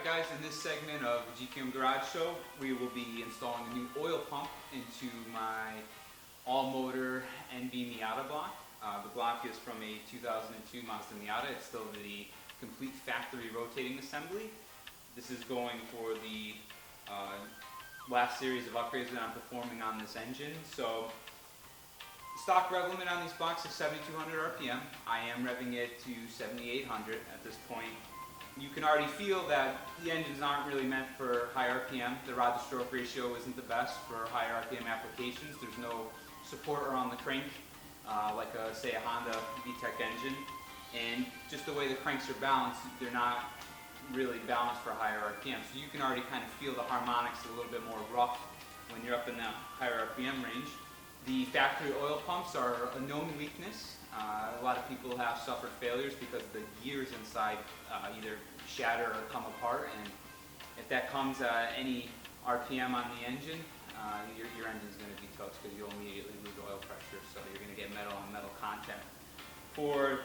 Alright guys, in this segment of the GQM Garage Show, we will be installing a new oil pump into my all-motor NB Miata block. The block is from a 2002 Mazda Miata. It's still the complete factory rotating assembly. This is going for the last series of upgrades that I'm performing on this engine. So, stock rev limit on these blocks is 7,200 RPM. I am revving it to 7,800 at this point. You can already feel that the engines aren't really meant for high RPM. The rod to stroke ratio isn't the best for high RPM applications. There's no support around the crank like say a Honda VTEC engine. And just the way the cranks are balanced, they're not really balanced for higher RPM. So you can already kind of feel the harmonics a little bit more rough when you're up in that higher RPM range. The factory oil pumps are a known weakness. A lot of people have suffered failures because the gears inside either shatter or come apart, and if that comes any RPM on the engine, your engine's going to be toast because you'll immediately lose oil pressure, so you're going to get metal on metal contact. For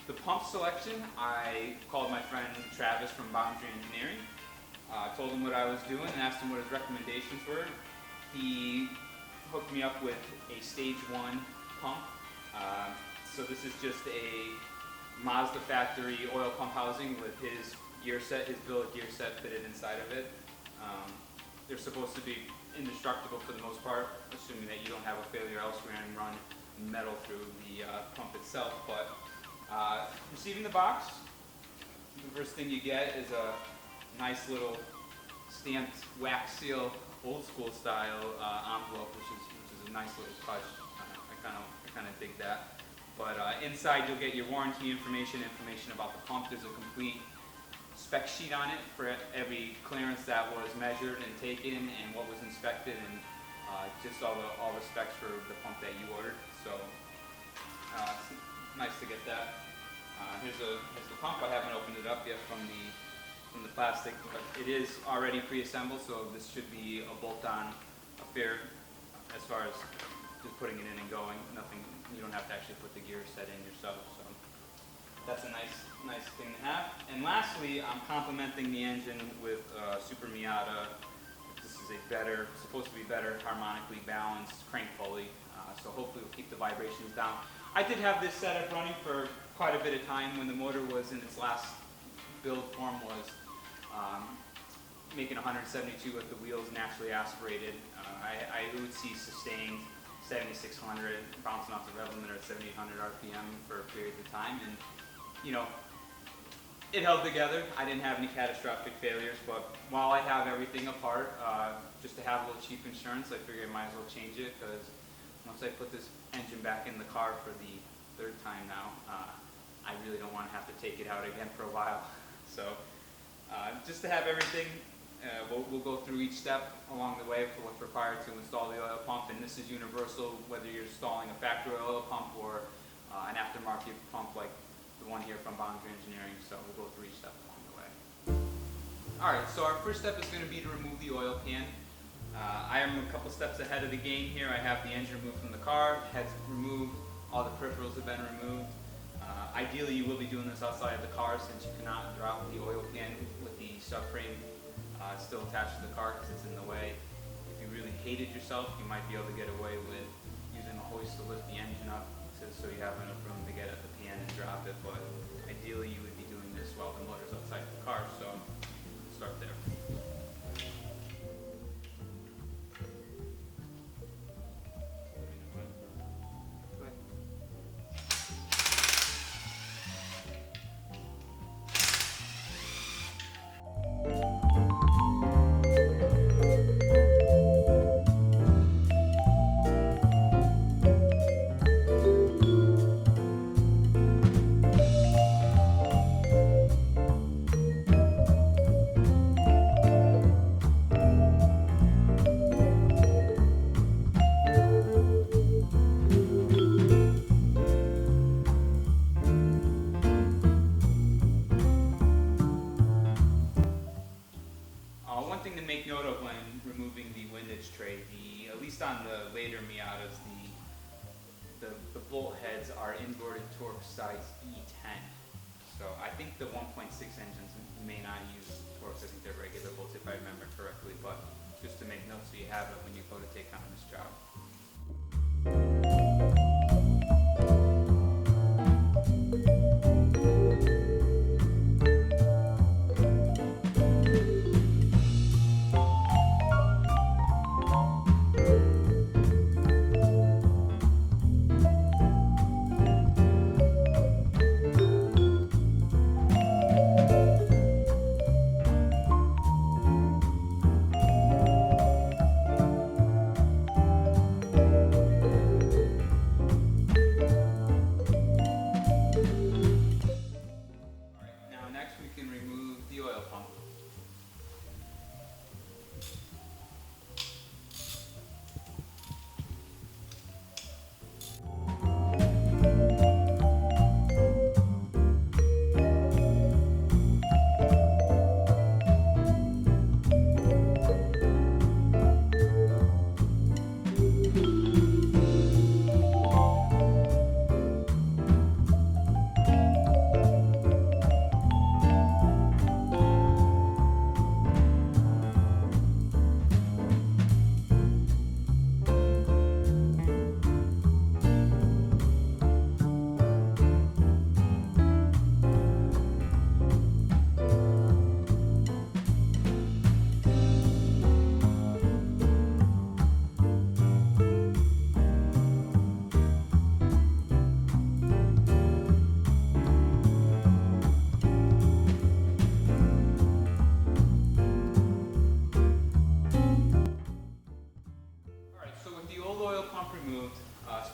the pump selection, I called my friend Travis from Boundary Engineering, told him what I was doing and asked him what his recommendations were. He hooked me up with a stage 1 pump. So this is just a Mazda factory oil pump housing with his gear set, his billet gear set fitted inside of it. They're supposed to be indestructible for the most part, assuming that you don't have a failure elsewhere and run metal through the pump itself. But receiving the box, the first thing you get is a nice little stamped wax seal, old school style envelope, which is a nice little touch. I kind of dig that. But inside you'll get your warranty information about the pump. There's a complete spec sheet on it for every clearance that was measured and taken and what was inspected, and just all the specs for the pump that you ordered. So it's nice to get that. Here's the pump. I haven't opened it up yet from the plastic, but it is already pre-assembled, so this should be a bolt-on affair as far as just putting it in and going. Nothing, you don't have to actually put the gear set in yourself, so that's a nice thing to have. And lastly, I'm complementing the engine with Super Miata. This is supposed to be better harmonically balanced crank pulley, so hopefully it'll keep the vibrations down. I did have this setup running for quite a bit of time when the motor was in its last build form, was making 172 with the wheels naturally aspirated. I would see sustained 7,600, bouncing off the rev limiter at 7,800 RPM for periods of time, and you know, it held together. I didn't have any catastrophic failures, but while I have everything apart, just to have a little cheap insurance, I figured I might as well change it, because once I put this engine back in the car for the 3rd time now, I really don't want to have to take it out again for a while. So just to have everything, we'll go through each step along the way for what's required to install the oil pump, and this is universal whether you're installing a factory oil pump or an aftermarket pump like the one here from Boundary Engineering. So we'll go through each step along the way. Alright, so our first step is going to be to remove the oil pan. I am a couple steps ahead of the game here. I have the engine removed from the car, head's removed, all the peripherals have been removed. Ideally you will be doing this outside of the car, since you cannot drop the oil pan with the subframe still attached to the car because it's in the way. If you really hated yourself, you might be able to get away with using a hoist to lift the engine up so you have enough room to get at the pan and drop it, but ideally you would be doing this while the motor's outside the car, so start there. One thing to make note of when removing the windage tray, at least on the later Miatas, the bolt heads are inverted torque size E10. So I think the 1.6 engines may not use Torx. I think they're regular bolts if I remember correctly, but just to make notes so you have it when you go to take on this job.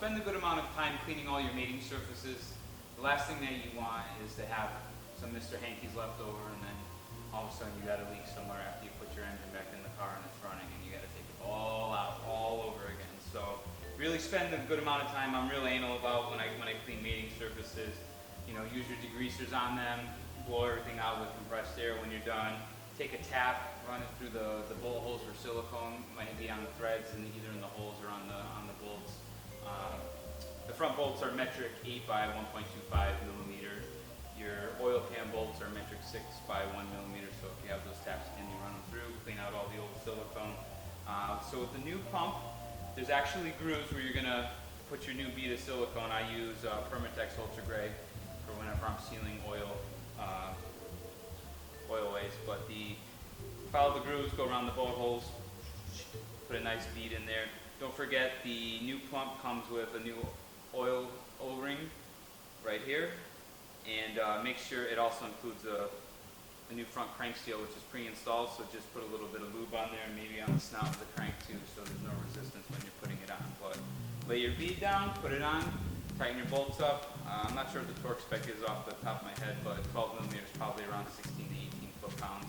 Spend a good amount of time cleaning all your mating surfaces. The last thing that you want is to have some Mr. Hankies left over and then all of a sudden you got a leak somewhere after you put your engine back in the car and it's running and you got to take it all out, all over again. So really spend a good amount of time. I'm real anal about when I clean mating surfaces. You know, use your degreasers on them, blow everything out with compressed air when you're done. Take a tap, run it through the bolt holes for silicone, might be on the threads and either in the holes or on the bolts. The front bolts are metric 8 by 1.25 millimeter. Your oil pan bolts are metric 6 by 1 millimeter. So if you have those taps in, you run them through, clean out all the old silicone. So with the new pump, there's actually grooves where you're gonna put your new bead of silicone. I use Permatex Ultra Gray for whenever I'm sealing oilways. But follow the grooves, go around the bolt holes, put a nice bead in there. Don't forget the new pump comes with a new oil O-ring right here, and make sure it also includes a new front crank seal, which is pre-installed, so just put a little bit of lube on there and maybe on the snout of the crank too, so there's no resistance when you're putting it on. But lay your bead down, put it on, tighten your bolts up. I'm not sure what the torque spec is off the top of my head, but 12 millimeters, probably around 16 to 18 foot-pounds.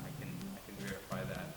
I can verify that.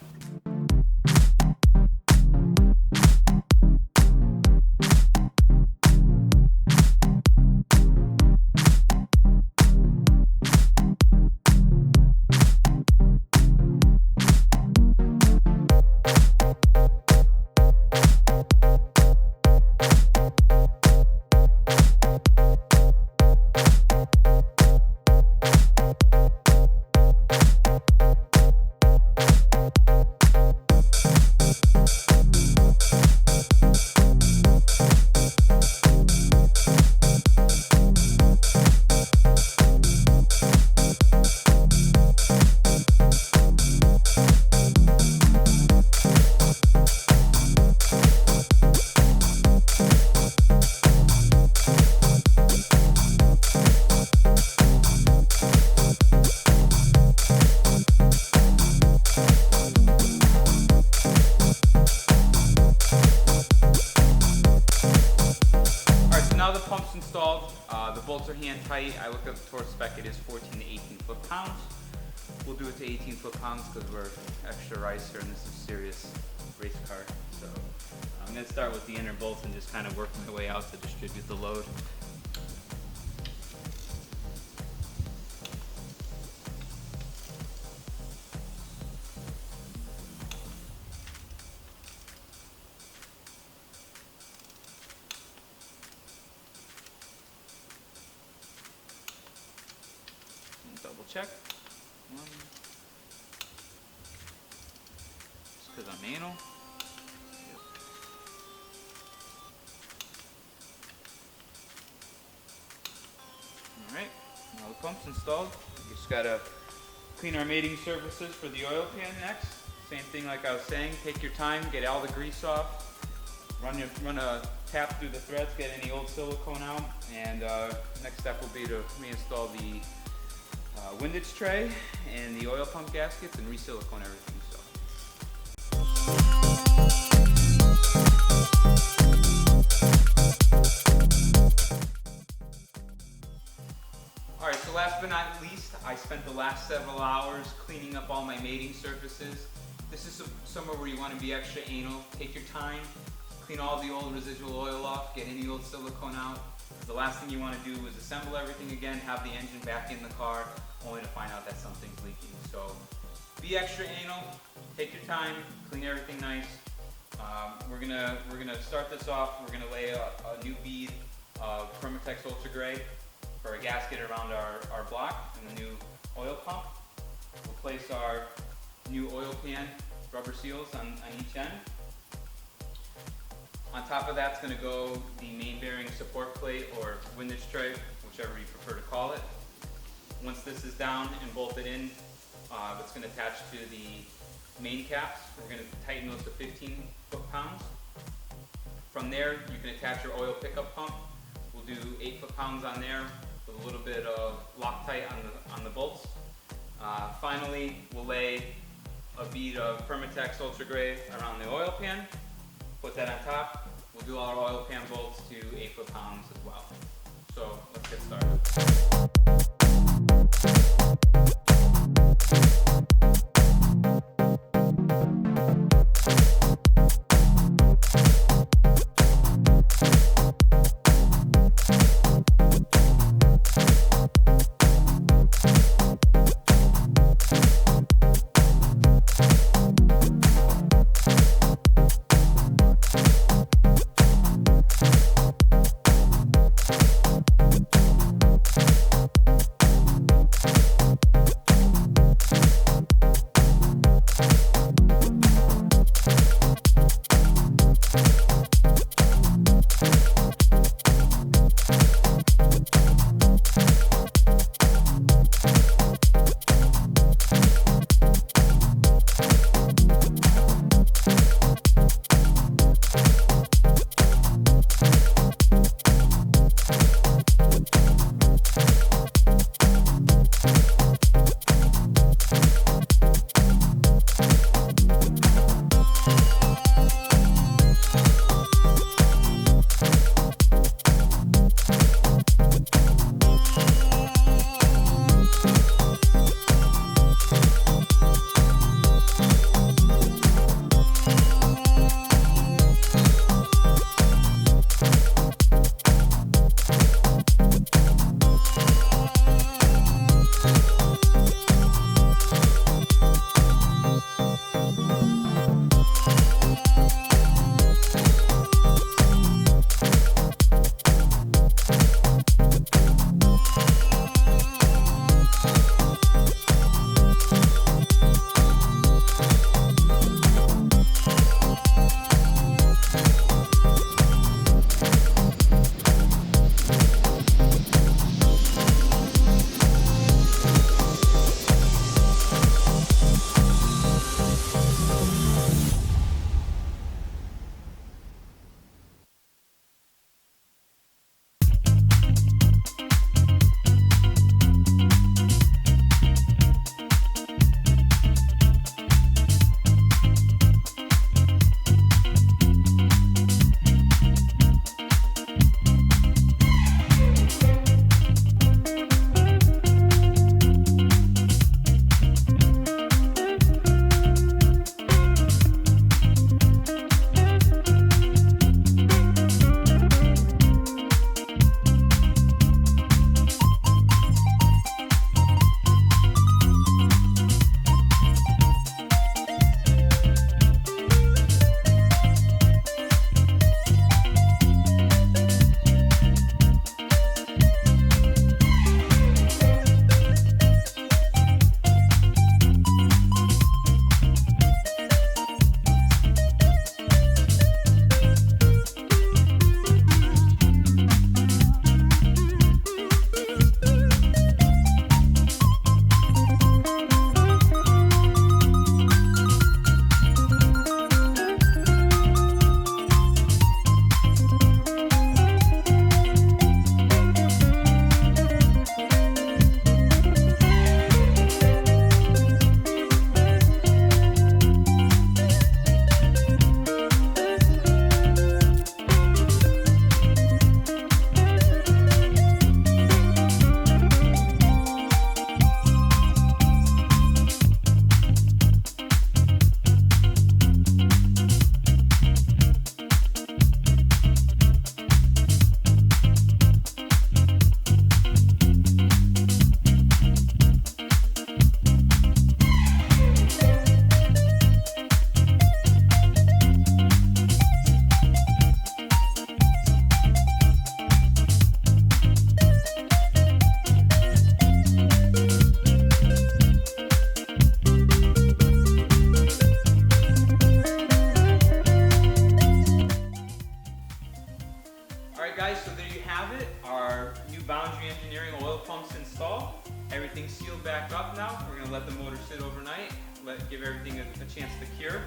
Installed. The bolts are hand tight. I looked up the torque spec. It is 14 to 18 foot-pounds. We'll do it to 18 foot-pounds because we're extra rice here and this is a serious race car. So I'm going to start with the inner bolts and just kind of work my way out to distribute the load. check. One. Just because I'm anal. Yep. Alright, now the pump's installed. We just gotta clean our mating surfaces for the oil pan next. Same thing like I was saying, take your time, get all the grease off. Run a tap through the threads, get any old silicone out, and next step will be to reinstall the windage tray and the oil pump gaskets and re-silicone everything. Alright, so last but not least, I spent the last several hours cleaning up all my mating surfaces. This is somewhere where you want to be extra anal. Take your time, clean all the old residual oil off, get any old silicone out. The last thing you want to do is assemble everything again, have the engine back in the car, only to find out that something's leaking. So be extra anal, take your time, clean everything nice. We're gonna start this off. We're gonna lay a new bead of Permatex Ultra Gray for a gasket around our block and the new oil pump. We'll place our new oil pan rubber seals on each end. On top of that's going to go the main bearing support plate or windage tray, whichever you prefer to call it. Once this is down and bolted in, it's going to attach to the main caps. We're going to tighten those to 15 foot-pounds. From there, you can attach your oil pickup pump. We'll do 8 foot-pounds on there with a little bit of Loctite on the bolts. Finally, we'll lay a bead of Permatex Ultra Gray around the oil pan. Put that on top. We'll do all our oil pan bolts to 8 foot-pounds as well. So let's get started. Everything's sealed back up now. We're gonna let the motor sit overnight, give everything a chance to cure.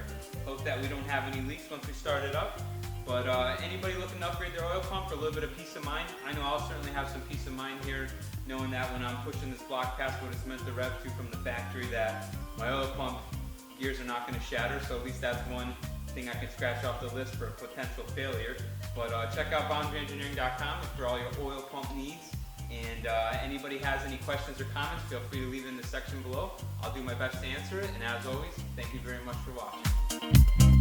Hope that we don't have any leaks once we start it up. But anybody looking to upgrade their oil pump for a little bit of peace of mind, I know I'll certainly have some peace of mind here, knowing that when I'm pushing this block past what it's meant to rev to from the factory, that my oil pump gears are not going to shatter. So at least that's one thing I can scratch off the list for a potential failure. But check out boundaryengineering.com for all your oil pump needs. And anybody has any questions or comments, feel free to leave it in the section below. I'll do my best to answer it. And as always, thank you very much for watching.